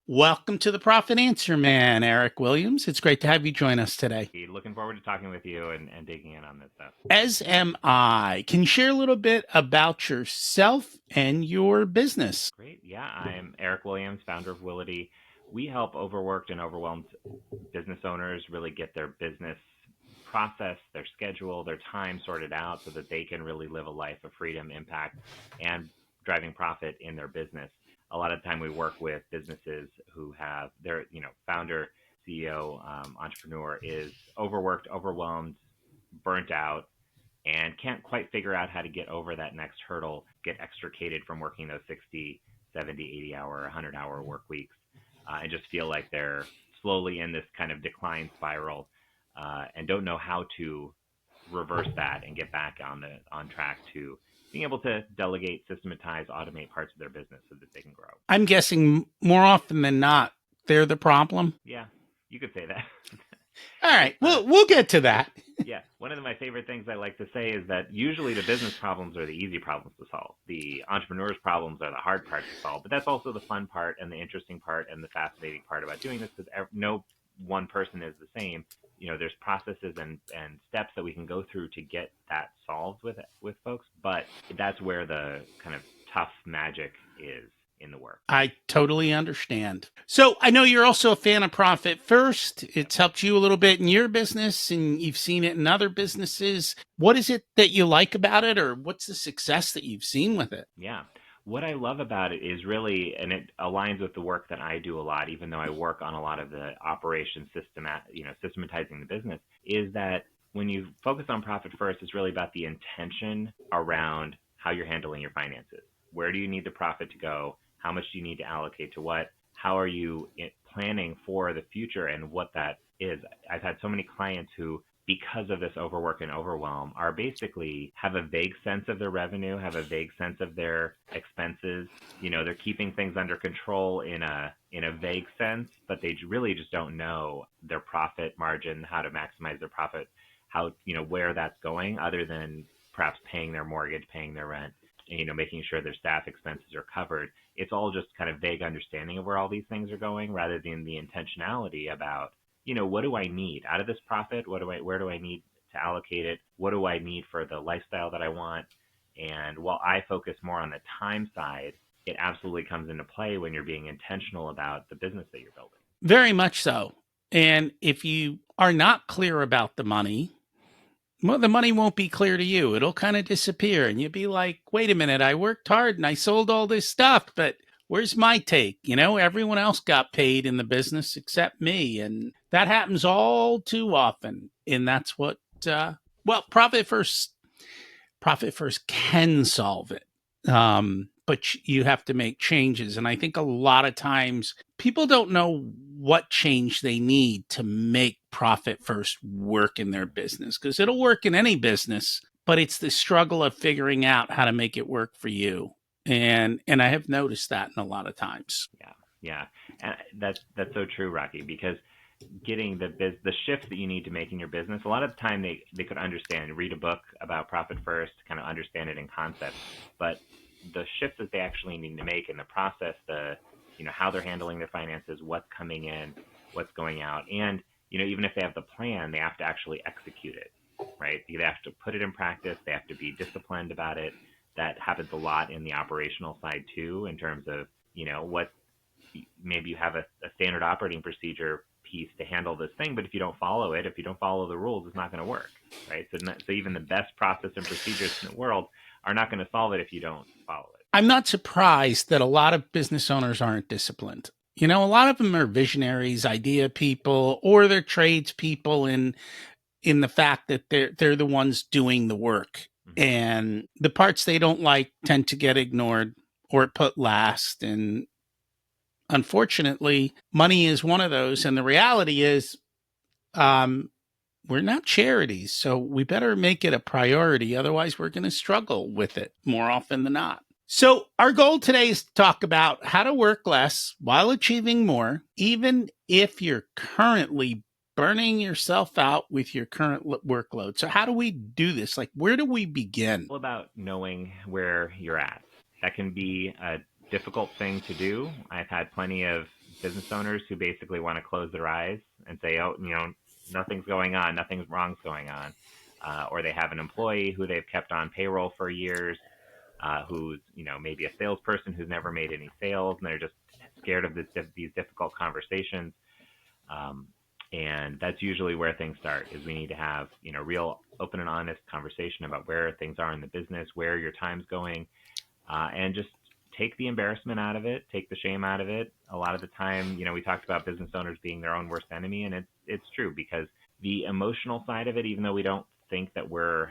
Welcome to the Profit Answer Man, Eric Williams. It's great to have you join us today. Looking forward to talking with you and digging in on this stuff. As am I. Can you share a little bit about yourself and your business? Great. Yeah, I'm Eric Williams, founder of Willity. We help overworked and overwhelmed business owners really get their business process, their schedule, their time sorted out so that they can really live a life of freedom, impact, and driving profit in their business. A lot of the time we work with businesses who have their, founder, CEO, entrepreneur is overworked, overwhelmed, burnt out, and can't quite figure out how to get over that next hurdle, get extricated from working those 60, 70, 80-hour, 100-hour work weeks, and just feel like they're slowly in this kind of decline spiral and don't know how to reverse that and get back on track to being able to delegate, systematize, automate parts of their business so that they can grow. I'm guessing more often than not, they're the problem. Yeah, you could say that. All right, we'll get to that. Yeah, one of my favorite things I like to say is that usually the business problems are the easy problems to solve. The entrepreneur's problems are the hard part to solve, but that's also the fun part and the interesting part and the fascinating part about doing this, because no one person is the same. There's processes and steps that we can go through to get that solved with folks, but that's where the kind of tough magic is in the work. I totally understand. So I know you're also a fan of Profit First. It's helped you a little bit in your business and you've seen it in other businesses. What is it that you like about it, or what's the success that you've seen with it? Yeah. What I love about it is really, and it aligns with the work that I do a lot, even though I work on a lot of the operation systematizing the business, is that when you focus on Profit First, it's really about the intention around how you're handling your finances. Where do you need the profit to go? How much do you need to allocate to what? How are you planning for the future and what that is? I've had so many clients who, because of this overwork and overwhelm, are basically have a vague sense of their revenue, have a vague sense of their expenses. They're keeping things under control in a vague sense, but they really just don't know their profit margin, how to maximize their profit, how, where that's going, other than perhaps paying their mortgage, paying their rent, making sure their staff expenses are covered. It's all just kind of vague understanding of where all these things are going, rather than the intentionality about, what do I need out of this profit? Where do I need to allocate it? What do I need for the lifestyle that I want? And while I focus more on the time side, it absolutely comes into play when you're being intentional about the business that you're building. Very much so. And if you are not clear about the money, well, the money won't be clear to you. It'll kind of disappear. And you'll be like, wait a minute, I worked hard and I sold all this stuff, but where's my take? Everyone else got paid in the business except me. And that happens all too often. And that's what, Profit First can solve it. But you have to make changes. And I think a lot of times people don't know what change they need to make Profit First work in their business, because it'll work in any business, but it's the struggle of figuring out how to make it work for you. And I have noticed that in a lot of times. Yeah. And that's so true, Rocky, because getting the shifts that you need to make in your business, a lot of the time they could understand, read a book about Profit First, kind of understand it in concept, but the shifts that they actually need to make in the process, how they're handling their finances, what's coming in, what's going out, and even if they have the plan, they have to actually execute it, right? They have to put it in practice. They have to be disciplined about it. That happens a lot in the operational side too, in terms of what maybe you have a standard operating procedure piece to handle this thing, but if you don't follow it, if you don't follow the rules, it's not going to work, right? So even the best process and procedures in the world are not going to solve it if you don't follow it. I'm not surprised that a lot of business owners aren't disciplined. A lot of them are visionaries, idea people, or they're tradespeople in the fact that they're the ones doing the work. Mm-hmm. And the parts they don't like tend to get ignored or put last. And unfortunately, money is one of those. And the reality is, we're not charities, so we better make it a priority. Otherwise, we're going to struggle with it more often than not. So our goal today is to talk about how to work less while achieving more, even if you're currently burning yourself out with your current workload. So how do we do this? Like, where do we begin? It's all about knowing where you're at. That can be a difficult thing to do. I've had plenty of business owners who basically want to close their eyes and say, oh, nothing's going on, nothing's wrong's going on. Or they have an employee who they've kept on payroll for years, who's, maybe a salesperson who's never made any sales, and they're just scared of these difficult conversations. And that's usually where things start, is we need to have, real open and honest conversation about where things are in the business, where your time's going, and just take the embarrassment out of it, take the shame out of it. A lot of the time, we talked about business owners being their own worst enemy, and it's true, because the emotional side of it, even though we don't think that we're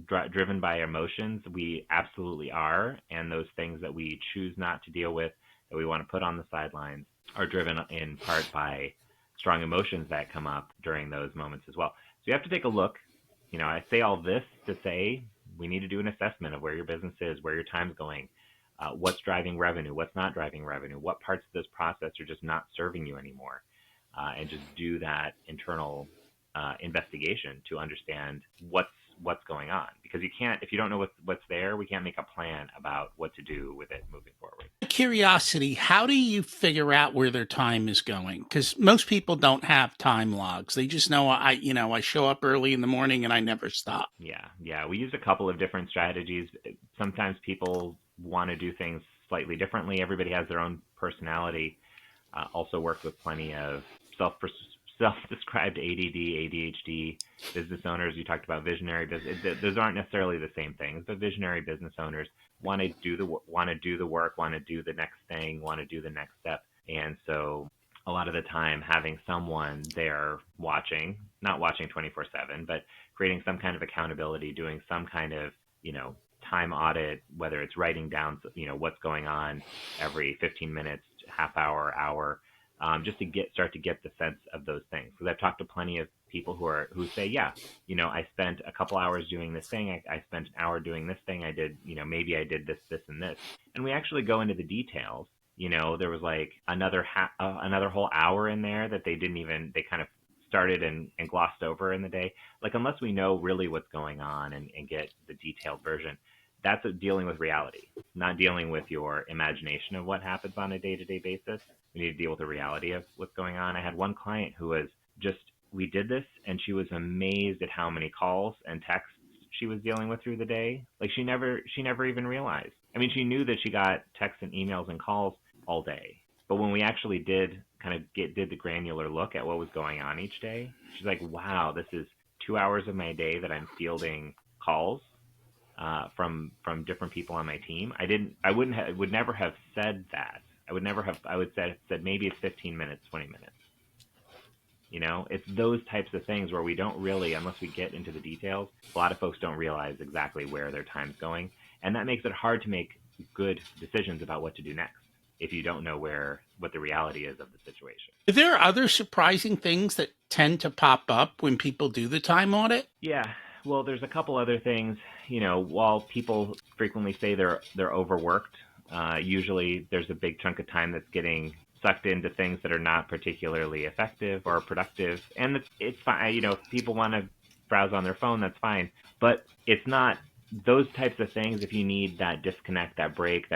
driven by emotions, we absolutely are. And those things that we choose not to deal with, that we want to put on the sidelines, are driven in part by strong emotions that come up during those moments as well. So you have to take a look. I say all this to say we need to do an assessment of where your business is, where your time's going, what's driving revenue, what's not driving revenue, what parts of this process are just not serving you anymore, and just do that internal investigation to understand what's going on. Because you can't, if you don't know what's there, we can't make a plan about what to do with it moving forward. Curiosity, how do you figure out where their time is going? Because most people don't have time logs. They just know I show up early in the morning and I never stop. Yeah. We use a couple of different strategies. Sometimes people want to do things slightly differently. Everybody has their own personality. Also worked with plenty of self-described ADD, ADHD business owners. You talked about visionary business. Those aren't necessarily the same things, but visionary business owners want to do the work, want to do the next thing, want to do the next step. And so a lot of the time, having someone there watching, not watching 24/7, but creating some kind of accountability, doing some kind of, time audit, whether it's writing down, what's going on every 15 minutes, half hour, just to start to get the sense of those things. Because I've talked to plenty of people who say, yeah, I spent a couple hours doing this thing. I spent an hour doing this thing. I did, maybe I did this, and this. And we actually go into the details. There was like another whole hour in there that they kind of started and glossed over in the day. Like, unless we know really what's going on and get the detailed version, that's dealing with reality, not dealing with your imagination of what happens on a day-to-day basis. We need to deal with the reality of what's going on. I had one client who was we did this, and she was amazed at how many calls and texts she was dealing with through the day. Like, she never even realized. I mean, she knew that she got texts and emails and calls all day. But when we actually did the granular look at what was going on each day, she's like, wow, this is 2 hours of my day that I'm fielding calls from different people on my team. Would never have said that. I would said maybe it's 15 minutes, 20 minutes. It's those types of things where we don't really, unless we get into the details, a lot of folks don't realize exactly where their time's going. And that makes it hard to make good decisions about what to do next if you don't know what the reality is of the situation. Are there other surprising things that tend to pop up when people do the time audit? Yeah. Well, there's a couple other things. While people frequently say they're overworked, usually there's a big chunk of time that's getting sucked into things that are not particularly effective or productive. And it's fine. If people want to browse on their phone, that's fine. But it's not those types of things. If you need that disconnect, that break,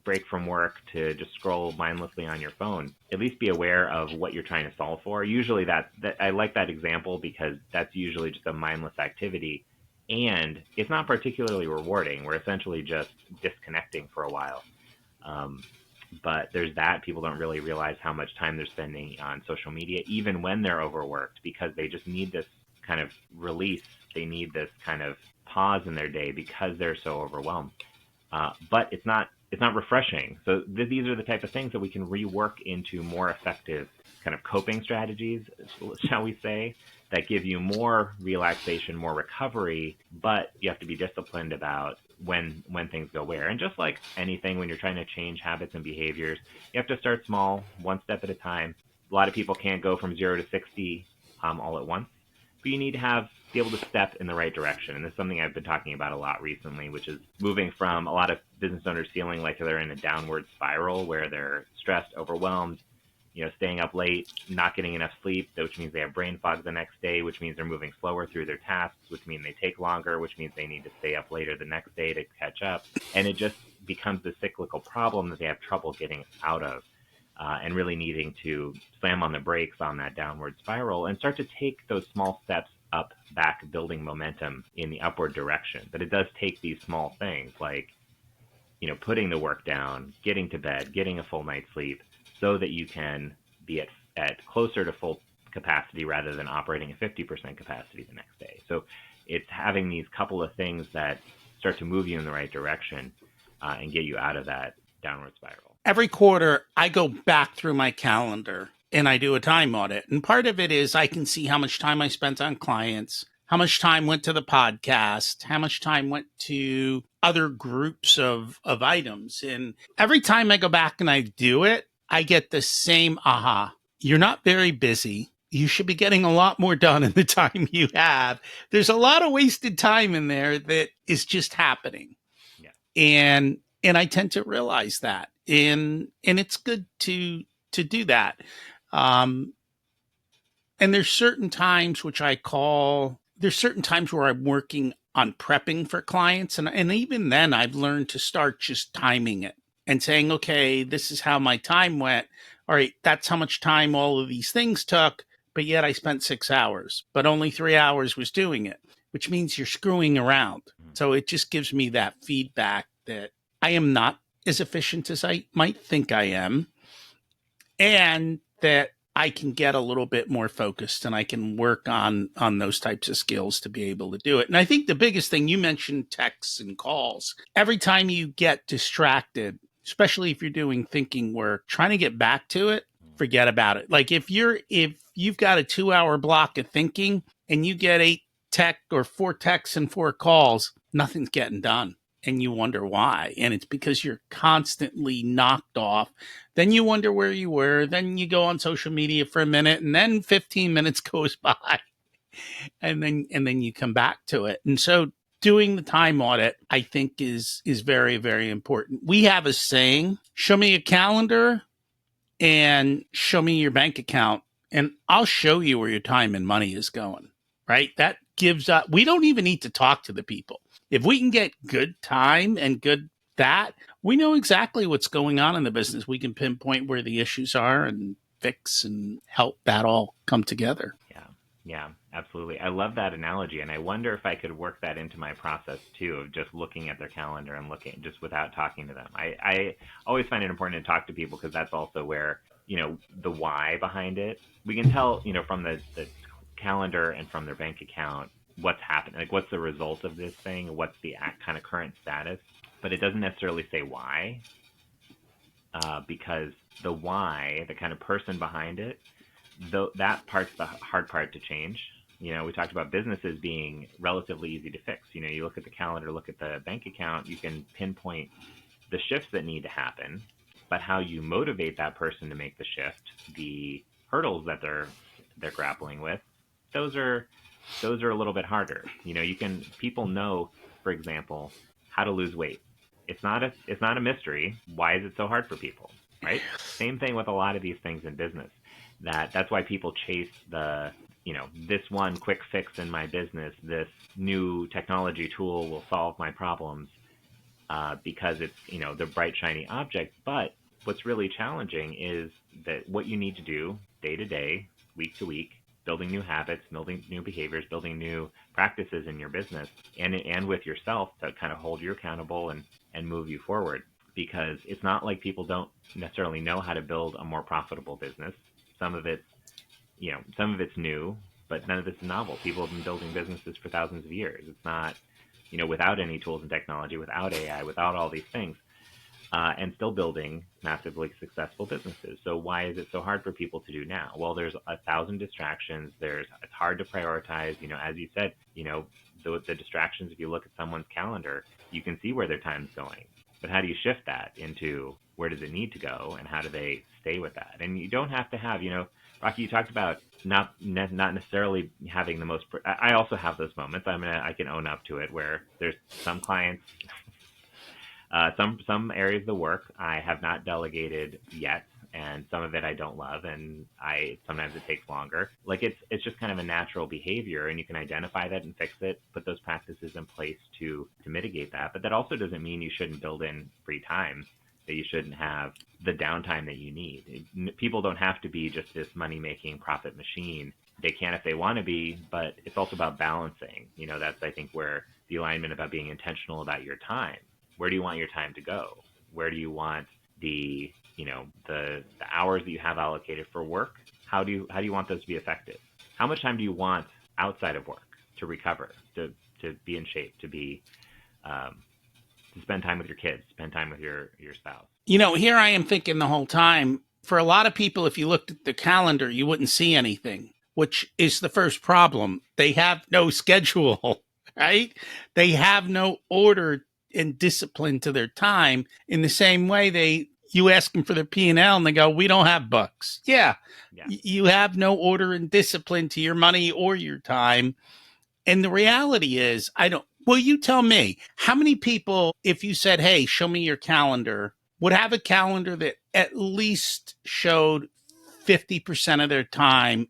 break from work to just scroll mindlessly on your phone, at least be aware of what you're trying to solve for. Usually that I like that example, because that's usually just a mindless activity. And it's not particularly rewarding. We're essentially just disconnecting for a while. But there's that. People don't really realize how much time they're spending on social media, even when they're overworked, because they just need this kind of release. They need this kind of pause in their day because they're so overwhelmed. But it's not refreshing. So these are the type of things that we can rework into more effective kind of coping strategies, shall we say, that give you more relaxation, more recovery, but you have to be disciplined about when things go where. And just like anything, when you're trying to change habits and behaviors, you have to start small, one step at a time. A lot of people can't go from 0 to 60 all at once, but you need to be able to step in the right direction. And this is something I've been talking about a lot recently, which is moving from a lot of business owners feeling like they're in a downward spiral where they're stressed, overwhelmed, staying up late, not getting enough sleep, which means they have brain fog the next day, which means they're moving slower through their tasks, which means they take longer, which means they need to stay up later the next day to catch up. And it just becomes the cyclical problem that they have trouble getting out of. and really needing to slam on the brakes on that downward spiral and start to take those small steps up, back, building momentum in the upward direction. But it does take these small things like, putting the work down, getting to bed, getting a full night's sleep so that you can be at closer to full capacity rather than operating at 50% capacity the next day. So it's having these couple of things that start to move you in the right direction and get you out of that downward spiral. Every quarter, I go back through my calendar and I do a time audit. And part of it is I can see how much time I spent on clients, how much time went to the podcast, how much time went to other groups of items. And every time I go back and I do it, I get the same aha. You're not very busy. You should be getting a lot more done in the time you have. There's a lot of wasted time in there that is just happening. Yeah. And I tend to realize that. And it's good to do that. And there's certain times there's certain times where I'm working on prepping for clients. And even then I've learned to start just timing it and saying, okay, this is how my time went. All right, that's how much time all of these things took. But yet I spent 6 hours, but only 3 hours was doing it, which means you're screwing around. So it just gives me that feedback that I am not as efficient as I might think I am, and that I can get a little bit more focused and I can work on those types of skills to be able to do it. And I think the biggest thing, you mentioned texts and calls. Every time you get distracted, especially if you're doing thinking work, trying to get back to it, forget about it. Like if you've got a 2-hour block of thinking and you get 4 texts and 4 calls, nothing's getting done. And you wonder why. And it's because you're constantly knocked off. Then you wonder where you were. Then you go on social media for a minute, and then 15 minutes goes by. And then you come back to it. And so doing the time audit, I think, is very, very important. We have a saying, show me a calendar and show me your bank account, and I'll show you where your time and money is going. Right? That gives up. We don't even need to talk to the people. If we can get good time and good that, we know exactly what's going on in the business. We can pinpoint where the issues are and fix and help that all come together. Yeah, absolutely. I love that analogy. And I wonder if I could work that into my process too, of just looking at their calendar and looking just without talking to them. I always find it important to talk to people because that's also where, the why behind it. We can tell, from the calendar and from their bank account, what's happening, like what's the result of this thing, what's the kind of current status, but it doesn't necessarily say why, because the why, the kind of person behind it, that part's the hard part to change. We talked about businesses being relatively easy to fix. You look at the calendar, look at the bank account, you can pinpoint the shifts that need to happen, but how you motivate that person to make the shift, the hurdles that they're grappling with, those are a little bit harder. People know, for example, how to lose weight. It's not a mystery. Why is it so hard for people, right? Same thing with a lot of these things in business. That's why people chase this one quick fix in my business, this new technology tool will solve my problems, because it's, the bright, shiny object. But what's really challenging is that what you need to do day to day, week to week, building new habits, building new behaviors, building new practices in your business and with yourself to kind of hold you accountable and move you forward. Because it's not like people don't necessarily know how to build a more profitable business. Some of it's new, but none of it's novel. People have been building businesses for thousands of years. It's not, without any tools and technology, without AI, without all these things, and still building massively successful businesses. So why is it so hard for people to do now? Well, there's 1,000 distractions. It's hard to prioritize. As you said, the distractions, if you look at someone's calendar, you can see where their time's going. But how do you shift that into where does it need to go, and how do they stay with that? And you don't have to have, Rocky, you talked about not necessarily having the most. I also have those moments. I can own up to it where there's some clients, some areas of the work I have not delegated yet, and some of it I don't love, and sometimes it takes longer. Like it's just kind of a natural behavior, and you can identify that and fix it, put those practices in place to mitigate that. But that also doesn't mean you shouldn't build in free time that you shouldn't have the downtime that you need. People don't have to be just this money-making profit machine. They can if they want to be, but it's also about balancing. That's, I think, where the alignment about being intentional about your time. Where do you want your time to go? Where do you want the the hours that you have allocated for work? How do you want those to be effective? How much time do you want outside of work to recover, to be in shape, to spend time with your kids, spend time with your spouse? Here I am thinking the whole time, for a lot of people, if you looked at the calendar, you wouldn't see anything, which is the first problem. They have no schedule, right? They have no order and discipline to their time. In the same way, you ask them for their P&L and they go, we don't have books. Yeah. You have no order and discipline to your money or your time. And the reality is, well, you tell me, how many people, if you said, hey, show me your calendar, would have a calendar that at least showed 50% of their time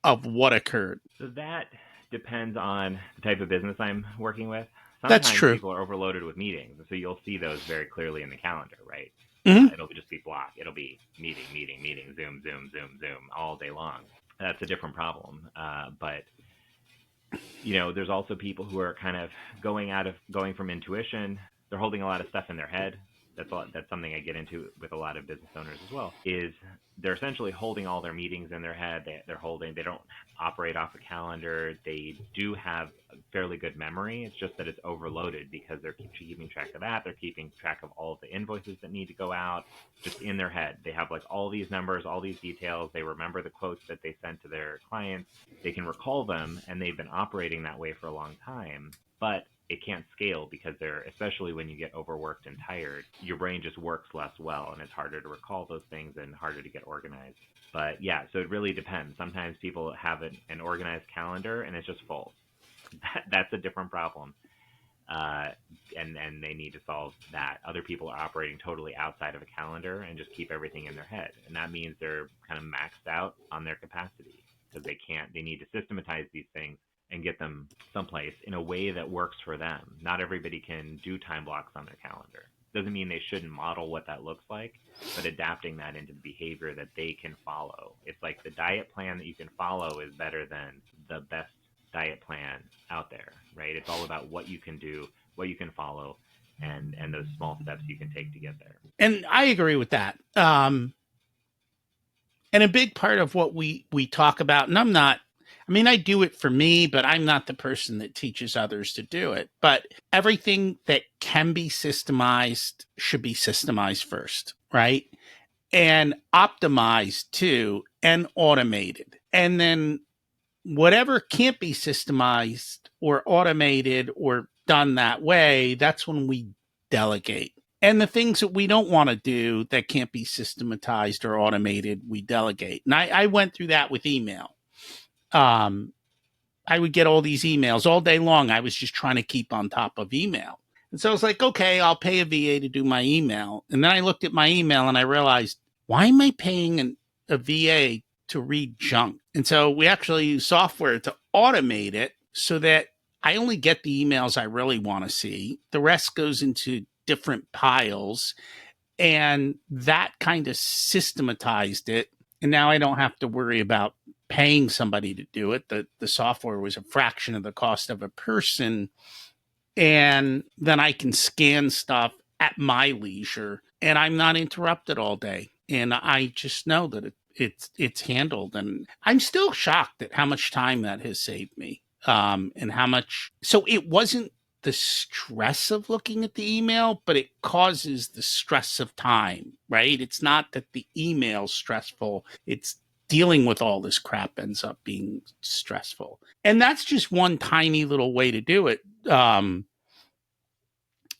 of what occurred? So that depends on the type of business I'm working with. That's Sometimes true. people are overloaded with meetings, so you'll see those very clearly in the calendar, right? Mm-hmm. It'll just be blocked. It'll be meeting, Zoom, all day long. That's a different problem. But there's also people who are kind of going from intuition. They're holding a lot of stuff in their head. That's something I get into with a lot of business owners as well, is they're essentially holding all their meetings in their head. They don't operate off a calendar. They do have a fairly good memory. It's just that it's overloaded because they're keeping track of that. They're keeping track of all of the invoices that need to go out just in their head. They have like all these numbers, all these details. They remember the quotes that they sent to their clients. They can recall them, and they've been operating that way for a long time. But it can't scale because especially when you get overworked and tired, your brain just works less well, and it's harder to recall those things and harder to get organized. But yeah, so it really depends. Sometimes people have an organized calendar and it's just full. That's a different problem. And they need to solve that. Other people are operating totally outside of a calendar and just keep everything in their head. And that means they're kind of maxed out on their capacity because they need to systematize these things and get them someplace in a way that works for them. Not everybody can do time blocks on their calendar. Doesn't mean they shouldn't model what that looks like, but adapting that into the behavior that they can follow. It's like the diet plan that you can follow is better than the best diet plan out there, right? It's all about what you can do, what you can follow, and those small steps you can take to get there. And I agree with that. And a big part of what we talk about, and I do it for me, but I'm not the person that teaches others to do it. But everything that can be systemized should be systemized first, right? And optimized too, and automated. And then whatever can't be systemized or automated or done that way, that's when we delegate. And the things that we don't want to do that can't be systematized or automated, we delegate. And I went through that with email. I would get all these emails all day long. I was just trying to keep on top of email. And so I was like, okay, I'll pay a VA to do my email. And then I looked at my email and I realized, why am I paying a VA to read junk? And so we actually use software to automate it so that I only get the emails I really want to see. The rest goes into different piles. And that kind of systematized it. And now I don't have to worry about paying somebody to do it. The software was a fraction of the cost of a person. And then I can scan stuff at my leisure and I'm not interrupted all day. And I just know that it's handled. And I'm still shocked at how much time that has saved me. And how much. So it wasn't the stress of looking at the email, but it causes the stress of time, right? It's not that the email's stressful. It's dealing with all this crap ends up being stressful. And that's just one tiny little way to do it.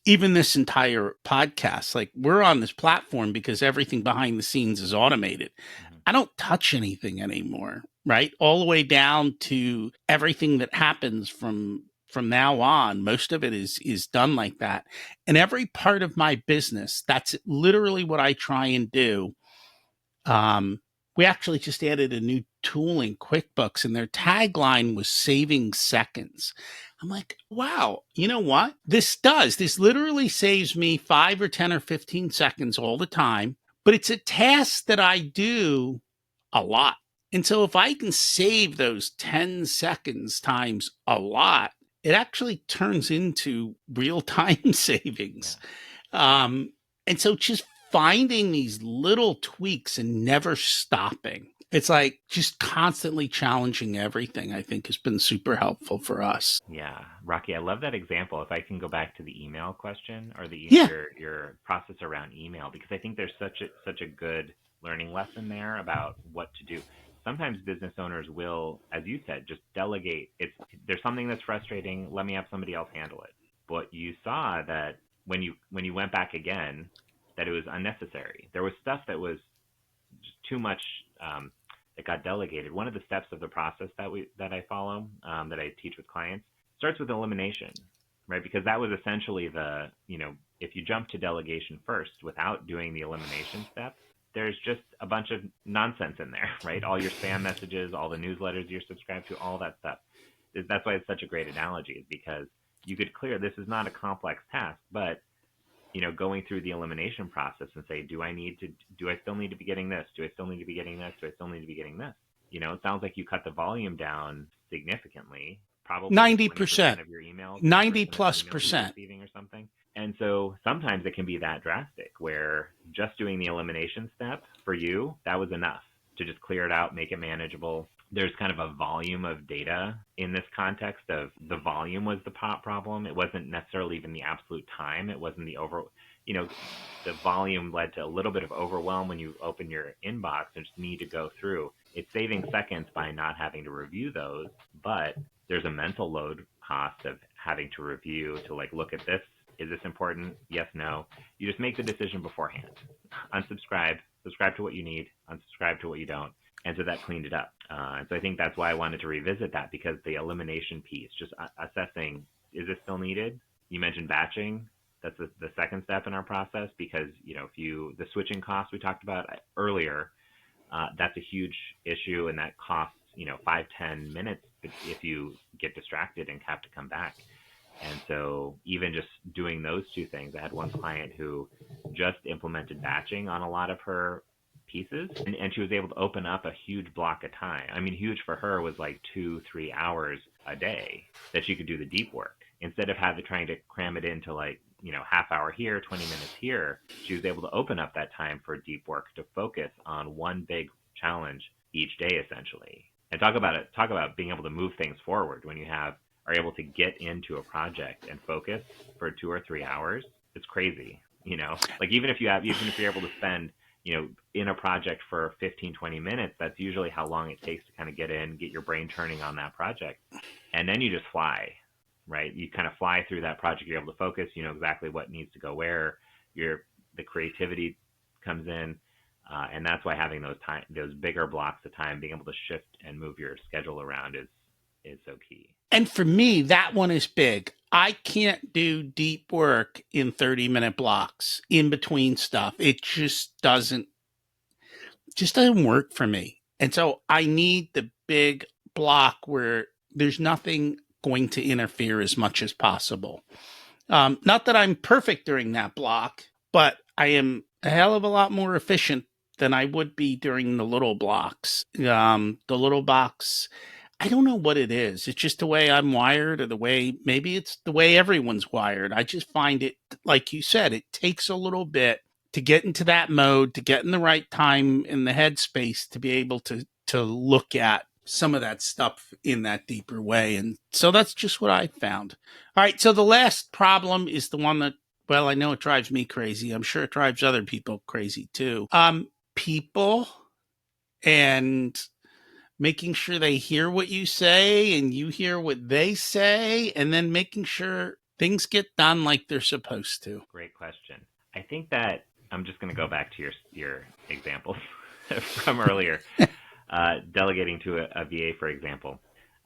Even this entire podcast, like we're on this platform because everything behind the scenes is automated. I don't touch anything anymore, right? All the way down to everything that happens from now on. Most of it is done like that. And every part of my business, that's literally what I try and do. We actually just added a new tool in QuickBooks and their tagline was saving seconds. I'm like, wow, you know what? This literally saves me 5 or 10 or 15 seconds all the time, but it's a task that I do a lot. And so if I can save those 10 seconds times a lot, it actually turns into real time savings. Yeah. Um, and so just finding these little tweaks and never stopping. It's like just constantly challenging everything, I think has been super helpful for us. Yeah, Rocky, I love that example. If I can go back to the email question or Yeah. your process around email, because I think there's such a good learning lesson there about what to do. Sometimes business owners will, as you said, just delegate. It's there's something that's frustrating. Let me have somebody else handle it. But you saw that when you went back again, that it was unnecessary. There was stuff that was just too much that got delegated. One of the steps of the process that I follow, that I teach with clients, starts with elimination, right? Because that was essentially if you jump to delegation first without doing the elimination step, there's just a bunch of nonsense in there, right? All your spam messages, all the newsletters you're subscribed to, all that stuff. That's why it's such a great analogy, is because you could clear, this is not a complex task, but going through the elimination process and say, do I still need to be getting this? Do I still need to be getting this? Do I still need to be getting this? It sounds like you cut the volume down significantly, probably to 20% 90%, of your emails, 90 20% of the plus emails you're percent. receiving or something. And so sometimes it can be that drastic where just doing the elimination step for you, that was enough to just clear it out, make it manageable. There's kind of a volume of data in this context of the volume was the problem. It wasn't necessarily even the absolute time. It wasn't you know, the volume led to a little bit of overwhelm when you open your inbox and just need to go through. It's saving seconds by not having to review those, but there's a mental load cost of having to review to like look at this. Is this important? Yes, no. You just make the decision beforehand. Unsubscribe, subscribe to what you need, unsubscribe to what you don't. And so that cleaned it up. And so I think that's why I wanted to revisit that, because the elimination piece, just assessing, is this still needed? You mentioned batching. That's the second step in our process, because the switching costs we talked about earlier, that's a huge issue, and that costs 5-10 minutes if you get distracted and have to come back. And so even just doing those two things, I had one client who just implemented batching on a lot of her pieces, and she was able to open up a huge block of time. I mean, huge for her was like 2-3 hours a day that she could do the deep work instead of trying to cram it into like half hour here, 20 minutes here. She was able to open up that time for deep work to focus on one big challenge each day, essentially. And talk about being able to move things forward when you are able to get into a project and focus for 2 or 3 hours. It's crazy, like even if you're able to spend in a project for 15-20 minutes, that's usually how long it takes to kind of get your brain turning on that project. And then you just fly, right? You kind of fly through that project. You're able to focus, exactly what needs to go where. The creativity comes in. And that's why having those bigger blocks of time, being able to shift and move your schedule around is so key. And for me, that one is big. I can't do deep work in 30-minute blocks in between stuff. It just doesn't work for me. And so I need the big block where there's nothing going to interfere as much as possible. Not that I'm perfect during that block, but I am a hell of a lot more efficient than I would be during the little blocks. The little box, I don't know what it is. It's just the way I'm wired, or maybe it's the way everyone's wired. I just find it, like you said, it takes a little bit to get into that mode, to get in the right time in the headspace to be able to look at some of that stuff in that deeper way. And so that's just what I found. All right. So the last problem is the one that, well, I know it drives me crazy. I'm sure it drives other people crazy too. People and making sure they hear what you say and you hear what they say, and then making sure things get done like they're supposed to. Great question. I think that I'm just going to go back to your examples from earlier. Delegating to a VA, for example,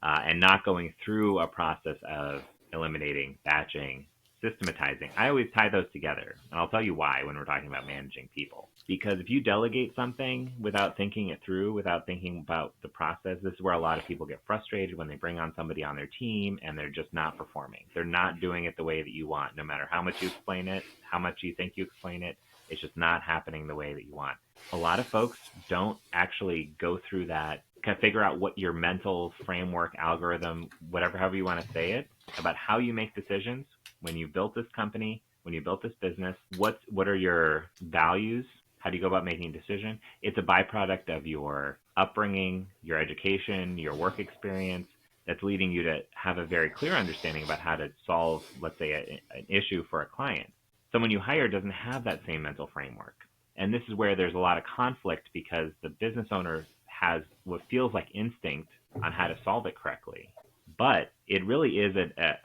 and not going through a process of eliminating, batching, systematizing. I always tie those together, and I'll tell you why when we're talking about managing people. Because if you delegate something without thinking it through, without thinking about the process, this is where a lot of people get frustrated when they bring on somebody on their team and they're just not performing. They're not doing it the way that you want, no matter how much you explain it, how much you think you explain it. It's just not happening the way that you want. A lot of folks don't actually go through that, kind of figure out what your mental framework, algorithm, whatever, however you want to say it, about how you make decisions when you built this company, when you built this business. What are your values? How do you go about making a decision? It's a byproduct of your upbringing, your education, your work experience that's leading you to have a very clear understanding about how to solve, let's say, an issue for a client. Someone you hire doesn't have that same mental framework. And this is where there's a lot of conflict because the business owner has what feels like instinct on how to solve it correctly. But it really is a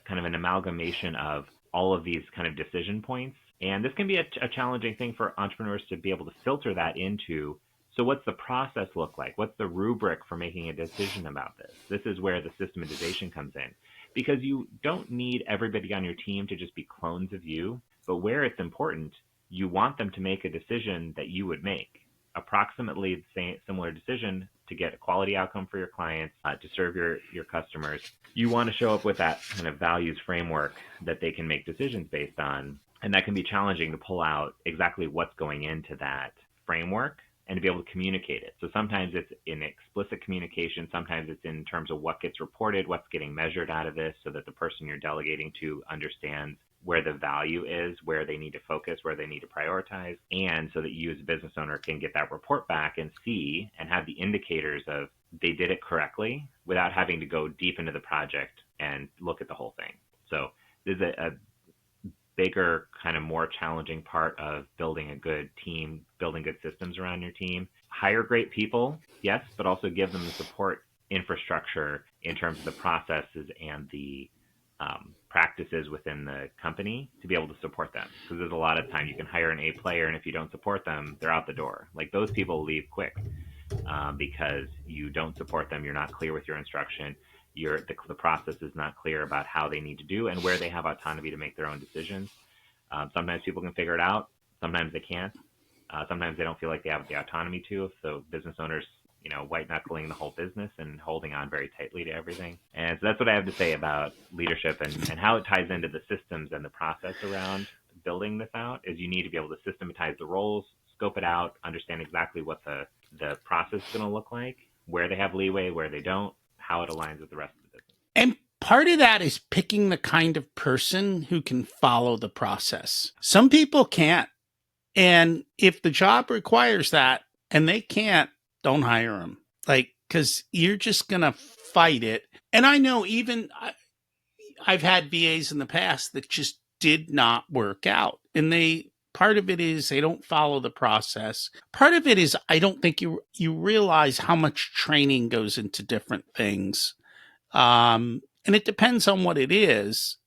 kind of an amalgamation of all of these kind of decision points. And this can be a challenging thing for entrepreneurs to be able to filter that into. So what's the process look like? What's the rubric for making a decision about this? This is where the systematization comes in. Because you don't need everybody on your team to just be clones of you, but where it's important, you want them to make a decision that you would make. Approximately the same similar decision to get a quality outcome for your clients, to serve your customers. You want to show up with that kind of values framework that they can make decisions based on. And that can be challenging to pull out exactly what's going into that framework and to be able to communicate it. So sometimes it's in explicit communication. Sometimes it's in terms of what gets reported, what's getting measured out of this, so that the person you're delegating to understands where the value is, where they need to focus, where they need to prioritize, and so that you as a business owner can get that report back and see and have the indicators of they did it correctly without having to go deep into the project and look at the whole thing. So there's a bigger, kind of more challenging part of building a good team, building good systems around your team. Hire great people, yes, but also give them the support infrastructure in terms of the processes and the practices within the company to be able to support them. Because there's a lot of time you can hire an A player, and if you don't support them, they're out the door. Like those people leave quick because you don't support them. You're not clear with your instruction. The process is not clear about how they need to do and where they have autonomy to make their own decisions. Sometimes people can figure it out. Sometimes they can't. Sometimes they don't feel like they have the autonomy to. So business owners, white knuckling the whole business and holding on very tightly to everything. And so that's what I have to say about leadership and how it ties into the systems and the process around building this out. Is you need to be able to systematize the roles, scope it out, understand exactly what the process is going to look like, where they have leeway, where they don't, how it aligns with the rest of the business. And part of that is picking the kind of person who can follow the process. Some people can't. And if the job requires that and they can't, don't hire them. Because you're just going to fight it. And I know I've had VAs in the past that just did not work out. And part of it is they don't follow the process. Part of it is I don't think you realize how much training goes into different things. And it depends on what it is.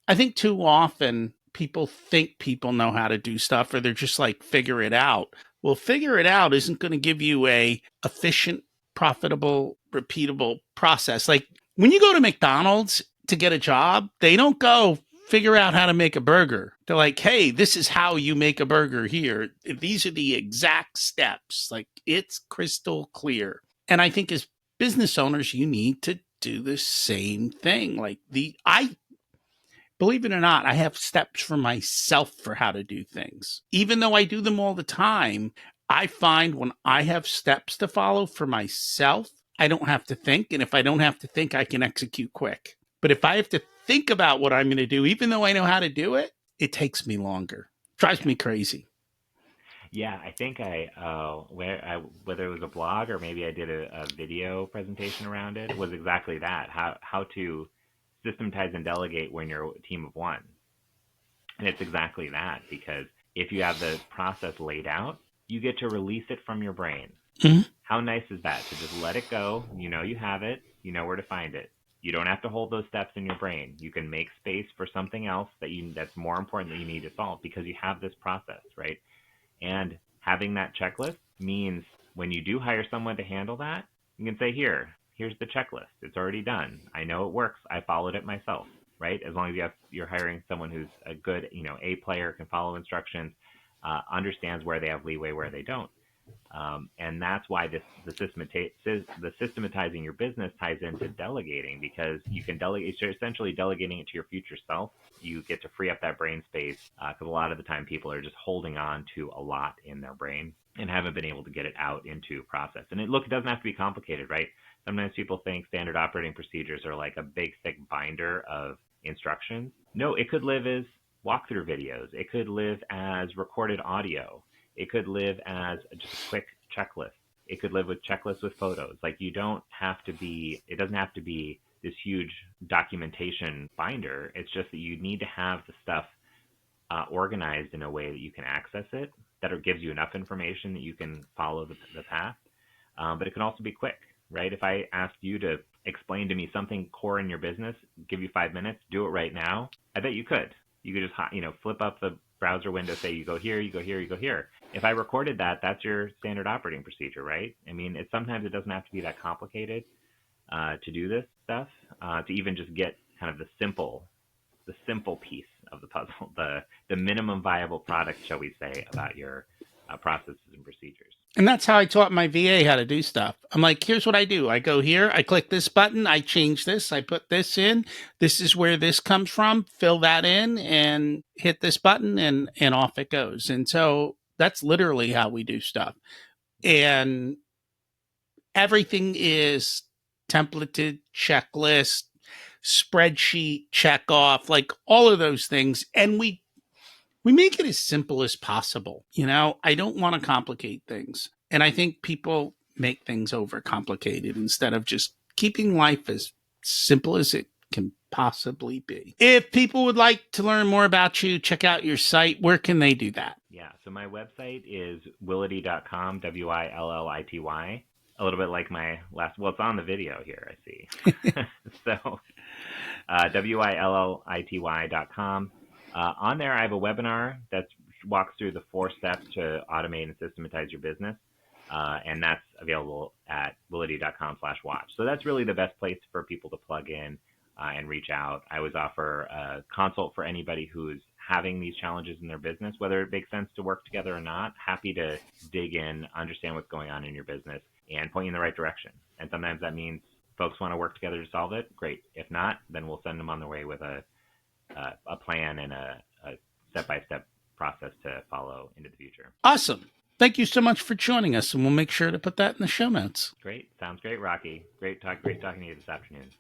I think too often people think people know how to do stuff, or they're just like, figure it out. Well, figure it out isn't going to give you a efficient, profitable, repeatable process. Like when you go to McDonald's to get a job, they don't go figure out how to make a burger. They're like, hey, this is how you make a burger here. These are the exact steps. Like it's crystal clear. And I think as business owners, you need to do the same thing. Believe it or not, I have steps for myself for how to do things. Even though I do them all the time, I find when I have steps to follow for myself, I don't have to think. And if I don't have to think, I can execute quick. But if I have to think about what I'm going to do, even though I know how to do it, it takes me longer. Drives me crazy. Yeah, I think whether it was a blog or maybe I did a video presentation around it, was exactly that. How to systematize and delegate when you're a team of one. And it's exactly that, because if you have the process laid out, you get to release it from your brain. Mm-hmm. How nice is that? To just let it go. You know you have it. You know where to find it. You don't have to hold those steps in your brain. You can make space for something else that's more important that you need to solve because you have this process, right? And having that checklist means when you do hire someone to handle that, you can say, here's the checklist. It's already done. I know it works. I followed it myself. right? As long as you're hiring someone who's a good, A player, can follow instructions, understands where they have leeway, where they don't. And that's why the systematizing your business ties into delegating, because you can delegate. You're essentially delegating it to your future self. You get to free up that brain space, because a lot of the time people are just holding on to a lot in their brain and haven't been able to get it out into process. And it doesn't have to be complicated, right? Sometimes people think standard operating procedures are like a big thick binder of instructions. No, it could live as walkthrough videos. It could live as recorded audio. It could live as just a quick checklist. It could live with checklists with photos. Like, it doesn't have to be this huge documentation binder. It's just that you need to have the stuff organized in a way that you can access it, that it gives you enough information that you can follow the path. But it can also be quick, right? If I asked you to explain to me something core in your business, give you 5 minutes, do it right now, I bet you could. You could just, flip up the browser window, say you go here, you go here, you go here. If I recorded that, that's your standard operating procedure, right? I mean, sometimes it doesn't have to be that complicated to do this stuff, to even just get kind of the simple piece of the puzzle, the minimum viable product, shall we say, about your processes and procedures. And that's how I taught my VA how to do stuff. I'm like, here's what I do. I go here, I click this button, I change this, I put this in. This is where this comes from. Fill that in and hit this button, and off it goes. And so that's literally how we do stuff. And everything is templated, checklist, spreadsheet, check off, like all of those things. And we make it as simple as possible. I don't want to complicate things. And I think people make things overcomplicated instead of just keeping life as simple as it can possibly be. If people would like to learn more about you, check out your site, where can they do that? Yeah, so my website is willity.com, Willity. A little bit like my last, well, it's on the video here, I see. So, Willity.com. On there, I have a webinar that walks through the 4 steps to automate and systematize your business. And that's available at willity.com/watch. So that's really the best place for people to plug in and reach out. I always offer a consult for anybody who's having these challenges in their business, whether it makes sense to work together or not. Happy to dig in, understand what's going on in your business, and point you in the right direction. And sometimes that means folks want to work together to solve it. Great. If not, then we'll send them on their way with a plan and a step-by-step process to follow into the future. Awesome. Thank you so much for joining us, and we'll make sure to put that in the show notes. Great. Sounds great, Rocky. Great talking to you this afternoon.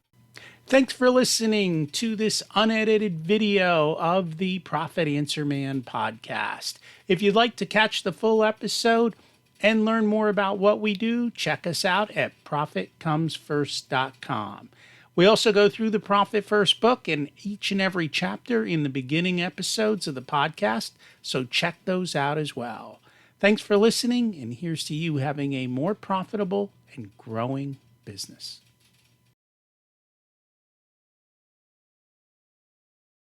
Thanks for listening to this unedited video of the Profit Answer Man podcast. If you'd like to catch the full episode and learn more about what we do, check us out at profitcomesfirst.com. We also go through the Profit First book in each and every chapter in the beginning episodes of the podcast, so check those out as well. Thanks for listening, and here's to you having a more profitable and growing business.